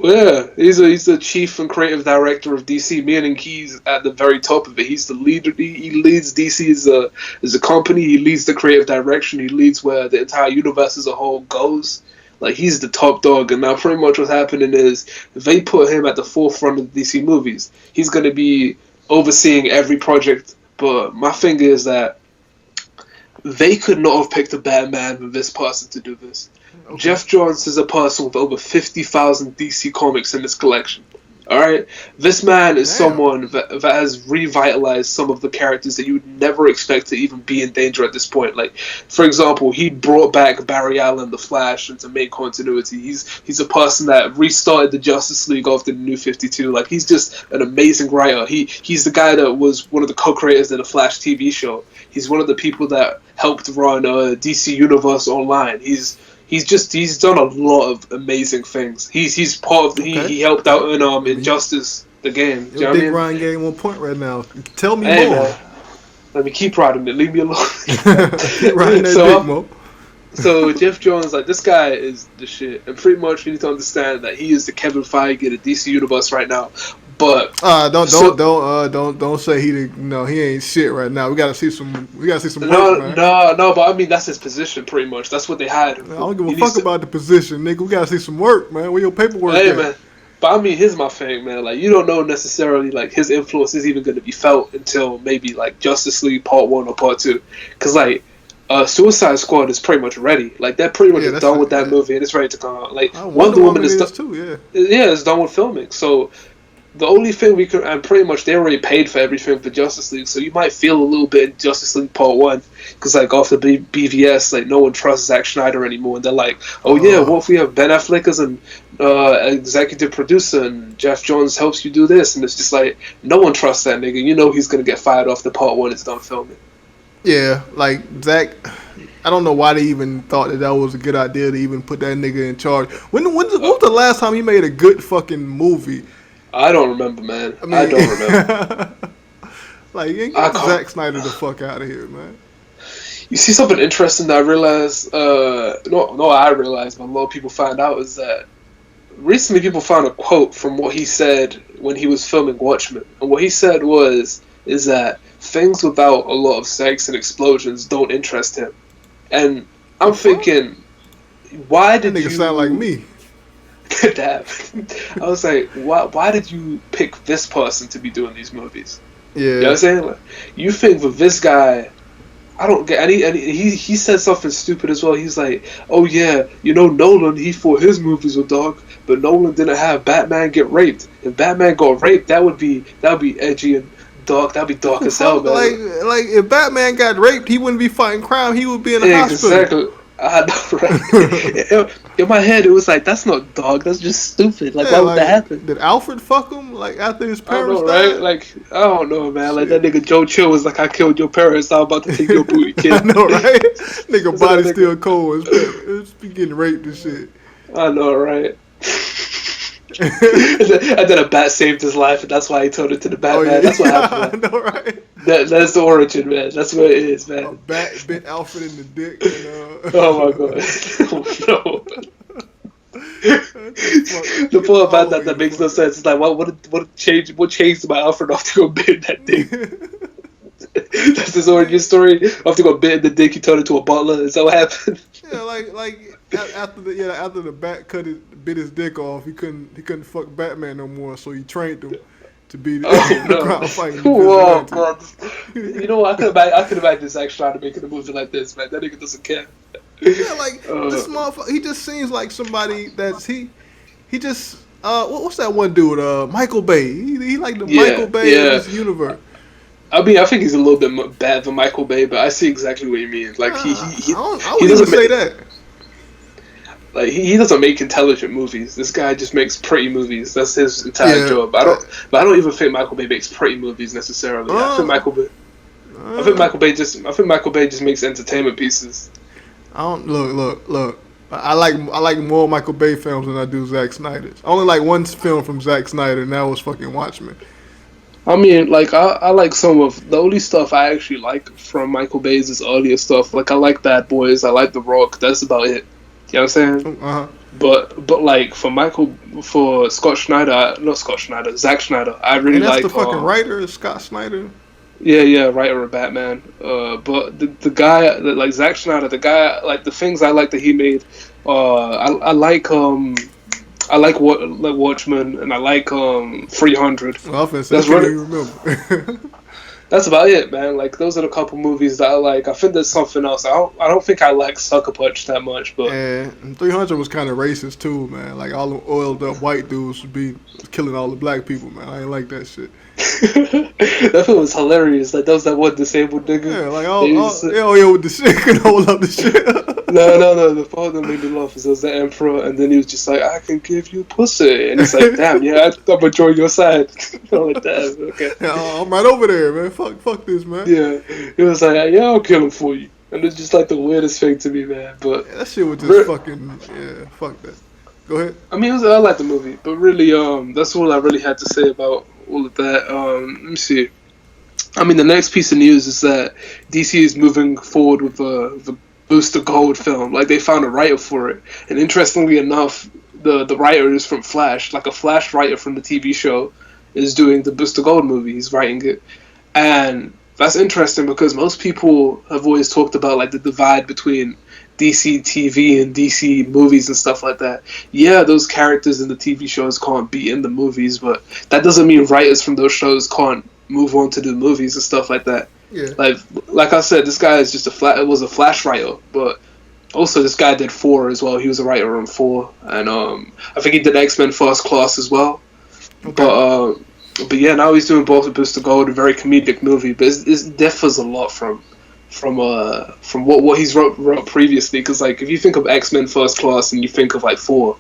yeah, he's the chief and creative director of DC, meaning he's at the very top of it. He's the leader. He leads DC as a company. He leads the creative direction. He leads where the entire universe as a whole goes. Like, he's the top dog, and now pretty much what's happening is they put him at the forefront of the DC movies. He's going to be overseeing every project, but my thing is that they could not have picked a better man than this person to do this. Okay. Geoff Johns is a person with over 50,000 DC comics in his collection. Alright? This man is someone that has revitalized some of the characters that you would never expect to even be in danger at this point. Like, for example, he brought back Barry Allen, the Flash, into main continuity. He's a person that restarted the Justice League after the New 52. Like, he's just an amazing writer. He's the guy that was one of the co-creators of the Flash TV show. He's one of the people that helped run DC Universe Online. He's done a lot of amazing things. He's part of he helped out in Injustice, the game. You know Dick Ryan game 1 point right now. Tell me more. Man, let me keep riding it. Leave me alone. Keep riding that dick, Mo. So Geoff Johns, like, this guy is the shit, and pretty much you need to understand that he is the Kevin Feige of the DC Universe right now. But don't say he ain't shit right now. We gotta see some work, man. No, but I mean that's his position pretty much. That's what they had. I don't give a fuck about the position, nigga. We gotta see some work, man. Where your paperwork at? Man. But I mean, here's my thing, man. Like, you don't know necessarily like his influence is even going to be felt until maybe like Justice League Part 1 or Part 2, because like Suicide Squad is pretty much ready. Like, they're pretty much done with that movie and it's ready to come out. Like, Wonder Woman is too. It's done with filming. So the only thing we could, and pretty much they already paid for everything for Justice League, so you might feel a little bit in Justice League Part 1, because like after BVS, like no one trusts Zack Snyder anymore, and they're like, oh yeah, what if we have Ben Affleck as an executive producer and Geoff Johns helps you do this, and it's just like, no one trusts that nigga. You know he's gonna get fired off the Part 1 is done filming. Yeah, like Zack, I don't know why they even thought that was a good idea to even put that nigga in charge. When was the last time he made a good fucking movie? I don't remember, man. I don't remember. Like, get Zack Snyder the fuck out of here, man. You see something interesting that I realized, I realized, but a lot of people find out, is that recently people found a quote from what he said when he was filming Watchmen. And what he said is that things without a lot of sex and explosions don't interest him. And I'm thinking, why did that nigga sound like me? Damn. I was like, why did you pick this person to be doing these movies? Yeah. You know what I'm saying? Like, you think with this guy, I don't get any. He said something stupid as well. He's like, oh yeah, Nolan, he thought his movies were dark, but Nolan didn't have Batman get raped. If Batman got raped, that would be edgy and dark. That'd be dark as hell, man. Like if Batman got raped, he wouldn't be fighting crime. He would be in the hospital. Exactly. I know, right? In my head, it was like, that's not dog. That's just stupid. Like, why would that happen? Did Alfred fuck him? Like, after his parents died? Right? Like, I don't know, man. Like, that nigga Joe Chill was like, I killed your parents. I'm about to take your booty, kid. I know, right? Nigga body still cold. It's be getting raped and shit. I know, right? And then a bat saved his life, and that's why he turned into the Batman. Oh, yeah. That's what happened, man. I know, right? That's the origin, man. That's what it is, man. A bat bit Alfred in the dick. Oh my god. Oh, no. The part about that makes no sense. It's like, what changed my Alfred off to go bit that dick? That's his origin story. After go bit in the dick, he turned into a butler. Is that what happened? Yeah, like after the bat bit his dick off, he couldn't fuck Batman no more, so he trained him to be the crowd fighting. Whoa, God. You know what? I could imagine Zack Snyder making a movie like this, man. That nigga doesn't care. Yeah, like this motherfucker. He just seems like somebody that's he just what's that one dude? Michael Bay. He like the Michael Bay of this universe. I mean, I think he's a little bit bad than Michael Bay, but I see exactly what you mean. Like he I wouldn't say that. Like he doesn't make intelligent movies. This guy just makes pretty movies. That's his entire job. I don't even think Michael Bay makes pretty movies necessarily. I think Michael Bay just makes entertainment pieces. I don't look. I like more Michael Bay films than I do Zack Snyder's. I only like one film from Zack Snyder, and that was fucking Watchmen. I mean, like I like some of the only stuff I actually like from Michael Bay's earlier stuff. Like I like Bad Boys, I like The Rock. That's about it. You know what I'm saying? Uh-huh. But like for Scott Schneider, not Scott Schneider, Zack Schneider, I really And that's the like fucking writer, Scott Snyder. yeah, writer of Batman. But the guy like Zack Schneider, the guy like the things I like that he made. I like what like Watchmen and I like 300. Well, I finna say, I That's can't really even remember. that's about it, man. Like those are the couple movies that I like. I think there's something else. I don't think I like Sucker Punch that much, but And 300 was kind of racist too, man. Like all the oiled up white dudes would be killing all the black people, man. I ain't like that shit. that film was hilarious. Like that was that one disabled nigga. Yeah, like with the shit can hold up the shit. No. The part that made me laugh is it was the emperor, and then he was just like, "I can give you pussy," and it's like, "Damn, yeah, I'm gonna join your side." I'm like, "Damn, okay." Yeah, I'm right over there, man. Fuck this, man. Yeah, he was like, "Yeah, I'll kill him for you," and it's just like the weirdest thing to me, man. But Yeah, that shit was just fuck that. Go ahead. I mean, I like the movie, but really, that's all I really had to say about all of that. Let me see. I mean, the next piece of news is that DC is moving forward with a Booster Gold film. Like they found a writer for it, and interestingly enough, the writer is from Flash. Like a Flash writer from the TV show is doing the Booster Gold movie. He's writing it, and that's interesting because most people have always talked about like the divide between DC TV and DC movies and stuff like that. Yeah, those characters in the TV shows can't be in the movies, but that doesn't mean writers from those shows can't move on to do movies and stuff like that. Yeah. Like I said, this guy is just was a Flash writer, but also this guy did 4 as well. He was a writer on 4, and I think he did X-Men First Class as well. Okay. But yeah, now he's doing both of Booster Gold, a very comedic movie, but it differs a lot from what he's wrote previously. Because like if you think of X-Men First Class and you think of like 4,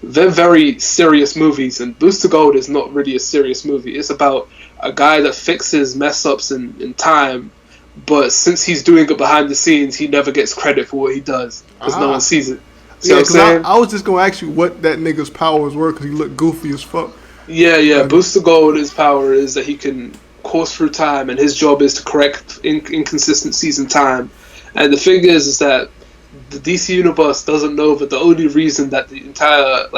they're very serious movies, and Booster Gold is not really a serious movie. It's about a guy that fixes mess ups in time, but since he's doing it behind the scenes, he never gets credit for what he does because no one sees it. See what I'm saying? I was just gonna ask you what that nigga's powers were because he looked goofy as fuck. Yeah. Booster Gold, his power is that he can course through time, and his job is to correct inconsistencies in time. And the thing is that the DC universe doesn't know that the only reason that the entire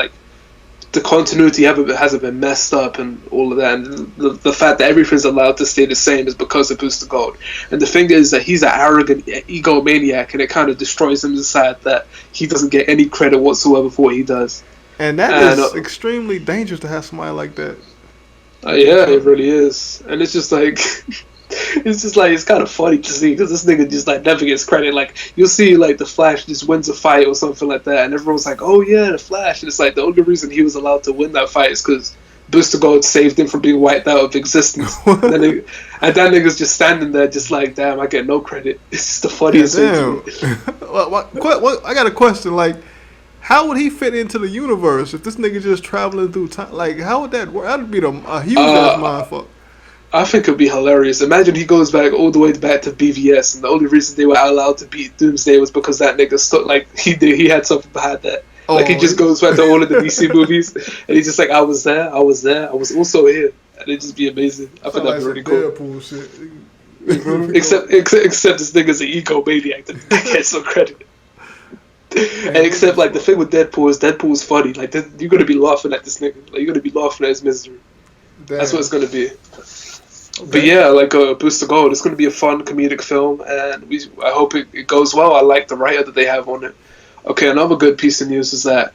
the continuity hasn't been messed up and all of that, and the fact that everything's allowed to stay the same is because of Booster Gold. And the thing is that he's an arrogant egomaniac, and it kind of destroys him inside that he doesn't get any credit whatsoever for what he does. And that is extremely dangerous to have somebody like that. Yeah, it really is. And it's just like it's kind of funny to see because this nigga just never gets credit. Like you'll see the Flash just wins a fight or something like that, and everyone's like, "Oh yeah, the Flash." And it's the only reason he was allowed to win that fight is because Booster Gold saved him from being wiped out of existence. and that nigga's just standing there, just like, "Damn, I get no credit." It's just the funniest thing to me. I got a question. How would he fit into the universe if this nigga just traveling through time? How would that work? That'd be a huge ass mindfuck. I think it'd be hilarious. Imagine he goes back all the way back to BVS, and the only reason they were allowed to beat Doomsday was because that nigga he had something behind that. He just goes back to all of the DC movies, and he's just like, I was there, I was also here, and it'd just be amazing. I think that'd be really cool. Deadpool shit. except this nigga's an egomaniac that gets no credit. And except the thing with Deadpool is Deadpool's funny. You're gonna be laughing at this nigga. You're gonna be laughing at his misery. Damn. That's what it's gonna be. But yeah, Booster Gold, it's gonna be a fun comedic film, and I hope it goes well. I like the writer that they have on it. Okay, another good piece of news is that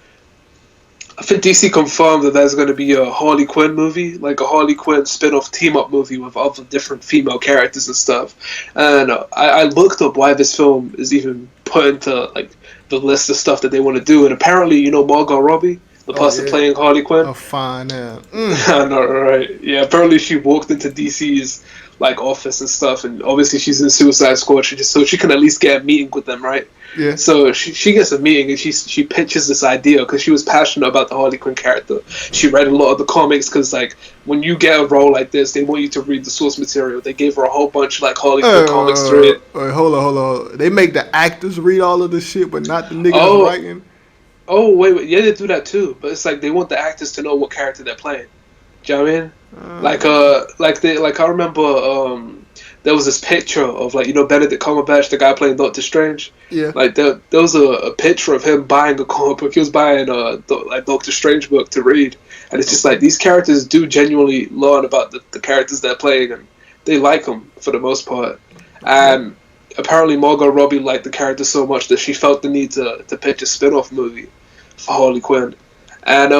I think DC confirmed that there's going to be a Harley Quinn movie, a Harley Quinn spin-off team-up movie with other different female characters and stuff. And I looked up why this film is even put into the list of stuff that they want to do, and apparently, Margot Robbie, the person playing Harley Quinn. Oh, fine, yeah. I know, right? Yeah, apparently she walked into DC's office and stuff, and obviously she's in Suicide Squad, so she can at least get a meeting with them, right? Yeah. So she gets a meeting, and she pitches this idea because she was passionate about the Harley Quinn character. She read a lot of the comics because when you get a role like this, they want you to read the source material. They gave her a whole bunch of Harley Quinn comics to read. Wait, hold on. They make the actors read all of this shit, but not the niggas writing. Oh wait, yeah, they do that too. But it's they want the actors to know what character they're playing. Do you know what I mean? I remember there was this picture of Benedict Cumberbatch, the guy playing Doctor Strange. Yeah. Like there was a picture of him buying a comic book. He was buying a Doctor Strange book to read, and it's just like these characters do genuinely learn about the characters they're playing, and they like them for the most part. And apparently Margot Robbie liked the character so much that she felt the need to pitch a spin-off movie for Harley Quinn. And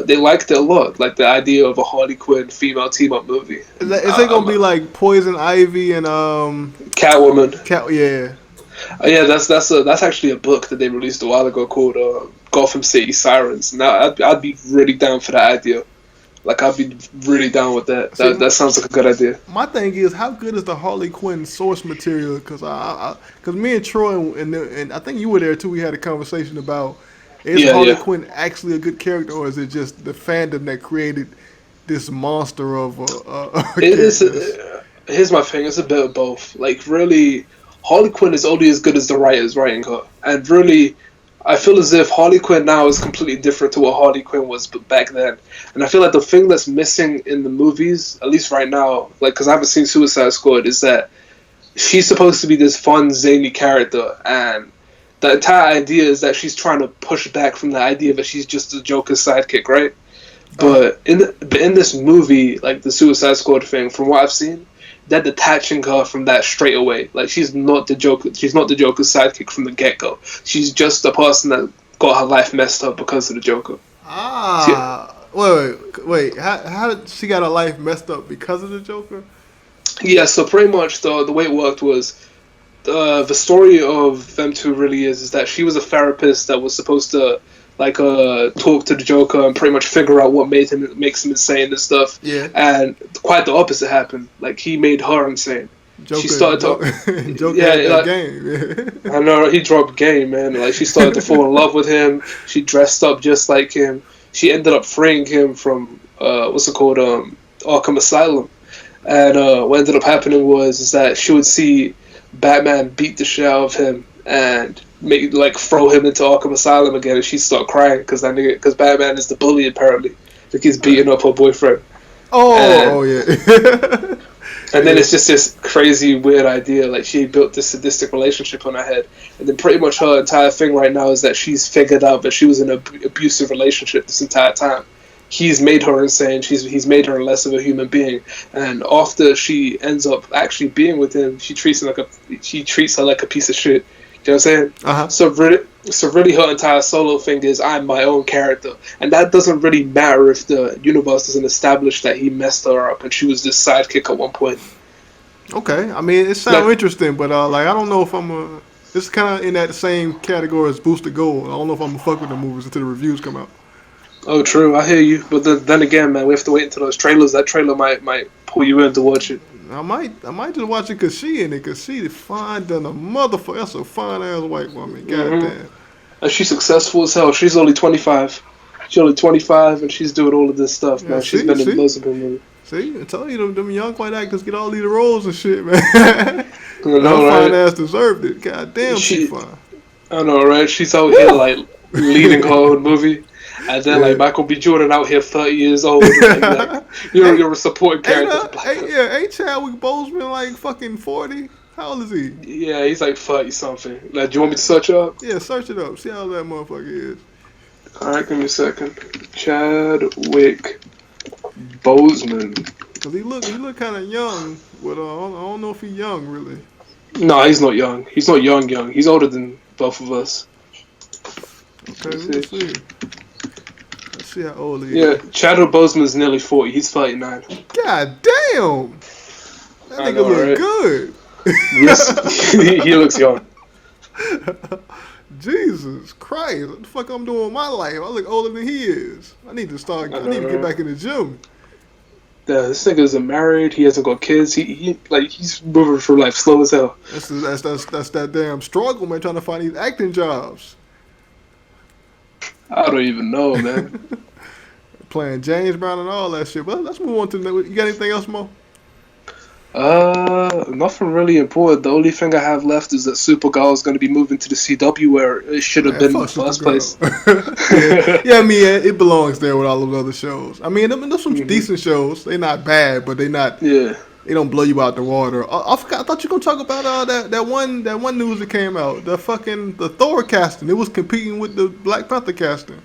they liked it a lot, like the idea of a Harley Quinn female team-up movie. Is it gonna be like Poison Ivy and Catwoman? Yeah. Yeah, that's actually a book that they released a while ago called Gotham City Sirens. Now I'd be really down for that idea. Like I'd be really down with that. That sounds like a good idea. My thing is, how good is the Harley Quinn source material? Because me and Troy and I think you were there too. We had a conversation about. Is Harley Quinn actually a good character, or is it just the fandom that created this monster of here's my thing. It's a bit of both. Like, really, Harley Quinn is only as good as the writers writing her. And really, I feel as if Harley Quinn now is completely different to what Harley Quinn was back then. And I feel like the thing that's missing in the movies, at least right now, like, because I haven't seen Suicide Squad, is that she's supposed to be this fun, zany character, and the entire idea is that she's trying to push back from the idea that she's just the Joker's sidekick, right? But in this movie, like the Suicide Squad thing, from what I've seen, they're detaching her from that straight away. Like she's not the Joker. She's not the Joker's sidekick from the get-go. She's just a person that got her life messed up because of the Joker. Wait. How did she got her life messed up because of the Joker? Yeah. So pretty much the way it worked was. The story of them two really is that she was a therapist that was supposed to talk to the Joker and pretty much figure out what makes him insane and stuff. Yeah. And quite the opposite happened. Like he made her insane. Joker, she started to Joker had that game. I know he dropped game, man. Like she started to fall in love with him. She dressed up just like him. She ended up freeing him from Arkham Asylum. And what ended up happening was that she would see Batman beat the shit out of him and throw him into Arkham Asylum again, and she'd start crying because Batman is the bully apparently. Like he's beating up her boyfriend. Yeah. And then it's just this crazy weird idea. Like she built this sadistic relationship on her head, and then pretty much her entire thing right now is that she's figured out that she was in an abusive relationship this entire time. He's made her insane. He's made her less of a human being. And after she ends up actually being with him, she treats her like a piece of shit. You know what I'm saying? Uh-huh. So really, her entire solo thing is I'm my own character, and that doesn't really matter if the universe doesn't establish that he messed her up and she was this sidekick at one point. Okay, I mean it sounds interesting, but I don't know if it's kind of in that same category as Booster Gold. I don't know if I'm gonna fuck with the movies until the reviews come out. Oh, true. I hear you, but then again, man, we have to wait until those trailers. That trailer might pull you in to watch it. I might just watch it because she in it, because she fine than a motherfucker. That's a fine ass white woman. Goddamn. And she's successful as hell. She's only 25. She's only 25, and she's doing all of this stuff, man. She's been in most of them movies. See, I tell you, them young white actors get all these roles and shit, man. I know, right? Fine ass deserved it. Goddamn, she fine. I know, right? She's out here leading her own movie. And then Michael B. Jordan out here 30 years old. You're a supporting character. Ain't Chadwick Boseman fucking 40? How old is he? Yeah, he's 30 something. Do you want me to search it up? Yeah, search it up. See how that motherfucker is. Alright, give me a second. Chadwick Boseman. Cause he look kind of young, but I don't know if he's young really. No, he's not young. He's not young. He's older than both of us. Okay, let's see. Let's see how old he is. Yeah, Chadwick Boseman's nearly 40. He's 39. God damn! That nigga look good. Yes, he looks young. Jesus Christ! What the fuck I'm doing with my life? I look older than he is. I need to get back in the gym. Yeah, this nigga isn't married. He hasn't got kids. He's moving through life slow as hell. That's that damn struggle, man. Trying to find these acting jobs. I don't even know, man. Playing James Brown and all that shit. But let's move on to the. You got anything else, Mo? Nothing really important. The only thing I have left is that Supergirl is going to be moving to the CW where it should have Man, been in fuck the first Supergirl. place. Yeah, I mean, it belongs there with all those other shows. I mean, there's some Hmm. decent shows. They're not bad, but Yeah. they don't blow you out the water. I forgot. I thought you were gonna talk about that one news that came out. The Thor casting. It was competing with the Black Panther casting.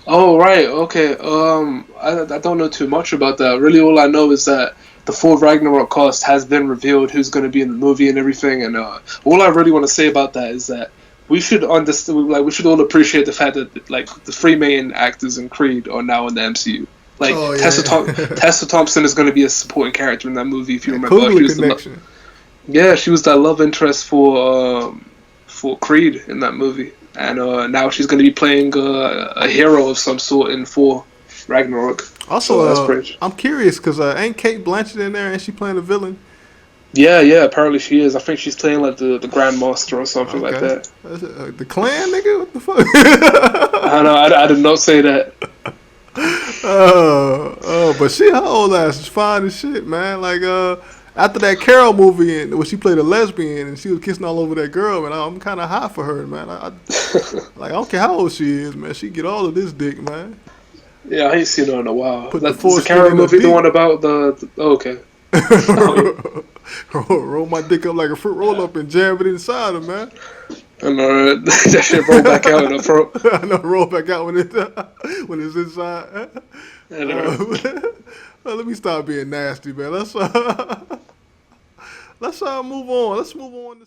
Oh right, okay. I don't know too much about that. Really, all I know is that the full Ragnarok cast has been revealed. Who's going to be in the movie and everything. And all I really want to say about that is that we should understand. Like, we should all appreciate the fact that like the three main actors in Creed are now in the MCU. Like Oh yeah, Tessa Thompson is going to be a supporting character in that movie. If you remember, Kugler connection. yeah, she was that love interest for Creed in that movie, and now she's going to be playing a hero of some sort in for Ragnarok. Also, So that's great. I'm curious because ain't Kate Blanchett in there and she playing a villain? Yeah, yeah. Apparently she is. I think she's playing like the Grandmaster or something like Okay, that. the Clan nigga. What the fuck? I know. I did not say that. But she, her old ass is fine as shit, man. Like, after that Carol movie and where she played a lesbian and she was kissing all over that girl, man, I'm kind of hot for her, man. I don't care how old she is, man. She get all of this dick, man. Yeah, I ain't seen her in a while. Put the That's the foreskin Carol in her movie, the deep. one about the oh, okay. Roll my dick up like a fruit roll up and jam it inside her, man. And that shit rolled back out in the throat. I know, roll back out when it's inside. And, Well, let me stop being nasty, man. Let's move on. Let's move on.